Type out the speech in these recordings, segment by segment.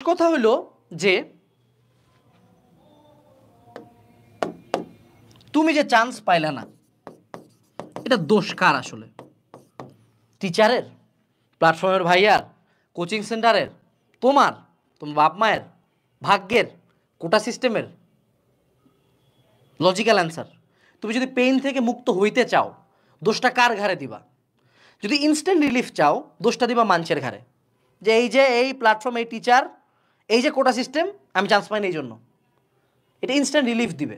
কথা হলো যে তুমি যে চান্স পাইলে না, এটা দোষ কার আসলে? টিচারের, প্ল্যাটফর্মের ভাইয়ার, কোচিং সেন্টারের, তোমার বাপ মায়ের, ভাগ্যের, কোটা সিস্টেমের? Logical answer. তুমি যদি পেইন থেকে মুক্ত হইতে চাও, দোষটা কার ঘাড়ে দিবা? যদি ইনস্ট্যান্ট রিলিফ চাও, দোষটা দিবা মানুষের ঘাড়ে, যে এই প্ল্যাটফর্ম, এই টিচার, এই যে কোটা সিস্টেম, আমি চান্স পাইনি এই জন্য। এটা ইনস্ট্যান্ট রিলিফ দিবে,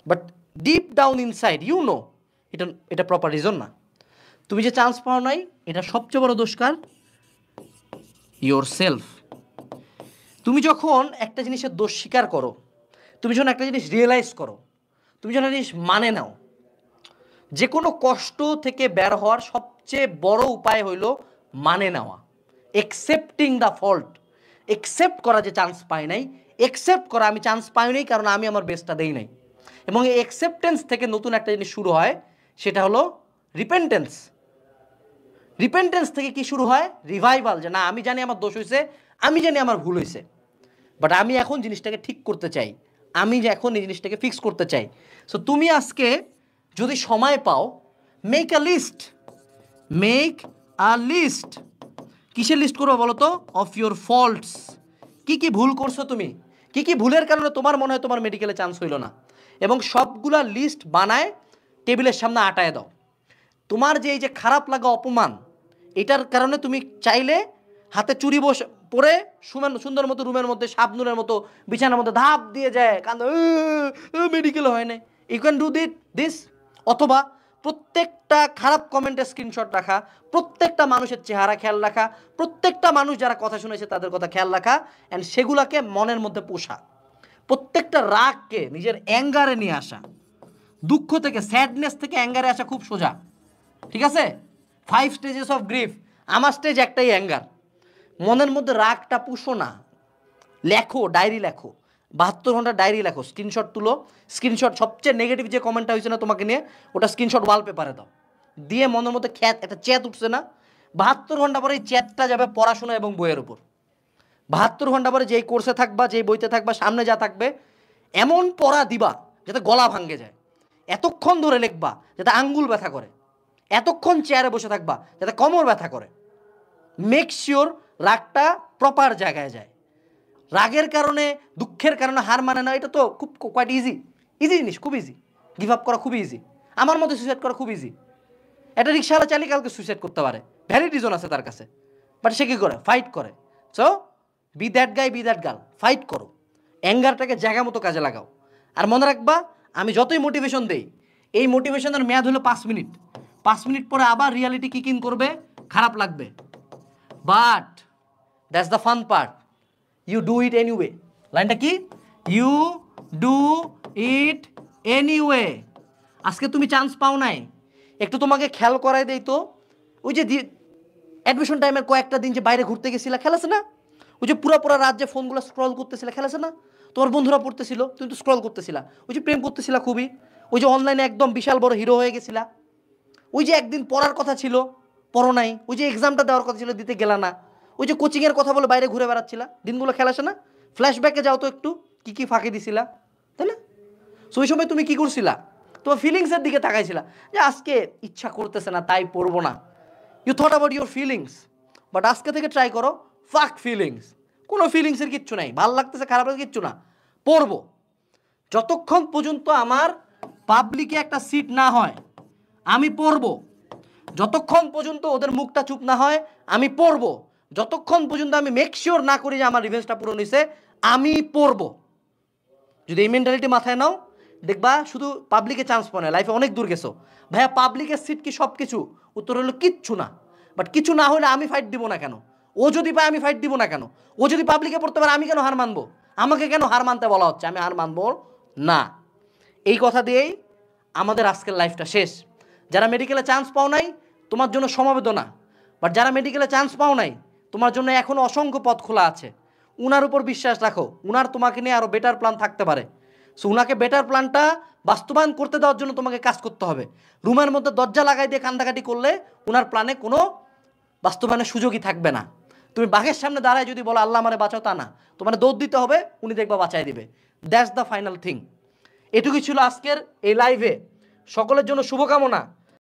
but deep down inside you know এটা প্রপার রিজন না। তুমি যে চান্স পাও নাই, এটা সবচেয়ে বড় দোষ কার? Your self. তুমি যখন একটা জিনিসের দোষ স্বীকার করো, তুমি যখন একটা জিনিস রিয়েলাইজ করো, তুমি যখন একটা জিনিস মানে নাও, যে কোনো কষ্ট থেকে বের হওয়ার সবচেয়ে বড় উপায় হইল মানে নেওয়া, একসেপ্টিং দ্য ফল্ট, একসেপ্ট করা যে চান্স পাই নাই, একসেপ্ট করা আমি চান্স পাই নাই কারণ আমি আমার বেস্টটা দেই নাই। এবং এই একসেপ্টেন্স থেকে নতুন একটা জিনিস শুরু হয়, সেটা হলো রিপেন্টেন্স। রিপেন্টেন্স থেকে কি শুরু হয়? রিভাইভাল, যে না আমি জানি আমার দোষ হয়েছে, আমি জানি আমার ভুল হয়েছে, বাট আমি এখন জিনিসটাকে ঠিক করতে চাই, আমি যে এখন এই জিনিসটাকে ফিক্স করতে চাই। সো তুমি আজকে যদি সময় পাও, make a list, make a list. কিসের লিস্ট করবো বলো তো? Of your faults. কি কি ভুল করছো তুমি, কি কি ভুলের কারণে তোমার মনে হয় তোমার মেডিকেলে চান্স হইল না, এবং সবগুলা লিস্ট বানায় টেবিলের সামনে আটায় দাও। তোমার যে এই যে খারাপ লাগা, অপমান, এটার কারণে তুমি চাইলে হাতে চুরি বসে পরে সুন্দর মতো রুমের মধ্যে শাবনুরের মতো বিছানার মধ্যে ধাপ দিয়ে যায়, কান্দ, মেডিকেল হয় না। You can do this. অথবা প্রত্যেকটা খারাপ কমেন্টের স্ক্রিনশট রাখা, প্রত্যেকটা মানুষের চেহারা খেয়াল রাখা, প্রত্যেকটা মানুষ যারা কথা শুনেছে তাদের কথা খেয়াল রাখা, অ্যান্ড সেগুলাকে মনের মধ্যে পোষা। প্রত্যেকটা রাগকে নিজের অ্যাঙ্গারে নিয়ে আসা। দুঃখ থেকে, স্যাডনেস থেকে অ্যাঙ্গারে আসা খুব সোজা, ঠিক আছে? 5 স্টেজেস অফ গ্রিফ, আমার স্টেজ একটাই, অ্যাঙ্গার। মনের মধ্যে রাগটা পুষো না, লেখো, ডায়েরি লেখো, 72 ঘন্টা ডায়েরি লেখো, স্ক্রিনশট তুলো, স্ক্রিনশট সবচেয়ে নেগেটিভ যে কমেন্টটা হয়েছে না তোমাকে নিয়ে, ওটা স্ক্রিনশট ওয়ালপেপারে দাও, দিয়ে মনের মধ্যে একটা চ্যাত উঠছে না, 72 ঘন্টা পরে এই চ্যাতটা যাবে পড়াশোনা এবং বইয়ের উপর। 72 ঘন্টা পরে যেই কোর্সে থাকবা, যেই বইতে থাকবা, সামনে যা থাকবে, এমন পড়া দিবা যাতে গলা ভাঙ্গে যায়, এতক্ষণ ধরে লিখবা যাতে আঙ্গুল ব্যথা করে, এতক্ষণ চেয়ারে বসে থাকবা যাতে কোমর ব্যথা করে। মেক শিওর রাগটা প্রপার জায়গায় যায়। রাগের কারণে, দুঃখের কারণে হার মানে না, এটা তো খুব কোয়াইট ইজি জিনিস, খুব ইজি। গিভ আপ করা খুব ইজি, আমার মধ্যে সুইসাইড করা খুব ইজি। একটা রিক্সাওয়ালা চালিয়ে কালকে সুইসাইড করতে পারে, ভ্যালিড রিজন আছে তার কাছে, বাট সে কী করে? ফাইট করে। So be that guy, be that girl, fight করো, অ্যাঙ্গারটাকে জায়গা মতো কাজে লাগাও। আর মনে রাখবা, আমি যতই মোটিভেশন দেই, এই মোটিভেশনের মেয়াদ হলো 5 মিনিট। 5 মিনিট পরে আবার রিয়ালিটি কিক ইন করবে, খারাপ লাগবে, but that's the fun part, you do it anyway. লাইনটা কি? You do it anyway. আজকে তুমি চান্স পাও নাই, একটু তোমাকে খেয়াল করাই দেই তো, ওই যে অ্যাডমিশন টাইমের কয়েকটা দিন যে বাইরে ঘুরতে গেছিলা, খেলেছে না? ওই যে পুরা রাত যে ফোনগুলো স্ক্রল করতেছিলা, খেলেছে না? তোমার বন্ধুরা পড়তেছিল, তুমি তো স্ক্রল করতেছিলা। ওই যে প্রেম করতেছিলা খুবই, ওই যে অনলাইনে একদম বিশাল বড় হিরো হয়ে গেছিলা, ওই যে একদিন পড়ার কথা ছিল, পড়ো নাই, ওই যে এক্সামটা দেওয়ার কথা ছিল, দিতে গেলা না, ওই যে কোচিংয়ের কথা বলে বাইরে ঘুরে বেড়াচ্ছিলা, দিনগুলো খেলাছে না? ফ্ল্যাশব্যাকে যাও তো একটু, কি কি ফাঁকি দিছিলা, তাই না? সো ওই সময় তুমি কি করছিলা? তোমার ফিলিংসের দিকে তাকাইছিলা, যে আজকে ইচ্ছা করতেছে না তাই পড়বো না। You thought about your feelings, but আজকে থেকে ট্রাই করো, ফাক ফিলিংস, কোনো ফিলিংসের কিচ্ছু নাই, ভাল লাগতেছে খারাপ লাগছে কিচ্ছু না, পড়বো। যতক্ষণ পর্যন্ত আমার পাবলিকে একটা সিট না হয় আমি পড়বো, যতক্ষণ পর্যন্ত ওদের মুখটা চুপ না হয় আমি পড়বো, যতক্ষণ পর্যন্ত আমি মেক শিওর না করি যে আমার রিভেঞ্জটা পূরণ হয়েছে, আমি পড়বো। যদি এই মেন্টালিটি মাথায় নাও, দেখবা শুধু পাবলিকে চান্স পাও না, লাইফে অনেক দূর গেছো। ভাইয়া পাবলিকের সিট কি সব কিছু? উত্তর হলো কিচ্ছু না। বাট কিছু না হলে আমি ফাইট দিব না কেন? ও যদি পায় আমি ফাইট দিব না কেন? ও যদি পাবলিকে পড়তে পারে আমি কেন হার মানবো? আমাকে কেন হার মানতে বলা হচ্ছে? আমি হার মানবো না। এই কথা দিয়েই আমাদের আজকের লাইফটা শেষ। যারা মেডিকেলে চান্স পাও নাই, তোমার জন্য সমবেদনা। বাট যারা মেডিকেলে চান্স পাও নাই, তোমার জন্য এখনও অসংখ্য পথ খোলা আছে। উনার উপর বিশ্বাস রাখো, উনার তোমাকে নিয়ে আরও বেটার প্ল্যান থাকতে পারে। সো উনাকে বেটার প্ল্যানটা বাস্তবায়ন করতে দেওয়ার জন্য তোমাকে কাজ করতে হবে। রুমের মধ্যে দরজা লাগাই দিয়ে কান্দাকাটি করলে উনার প্ল্যানে কোনো বাস্তবায়নের সুযোগই থাকবে না। তো তুমি বাঘের সামনে দাঁড়ায় যদি বলো আল্লাহ আমারে বাঁচাও, তা না, তোমার দৌড় দিতে হবে, উনি দেখবা বাঁচাই দিবে। That's the final thing. এটুকুই ছিল আজকের এই লাইভে। সকলের জন্য শুভকামনা।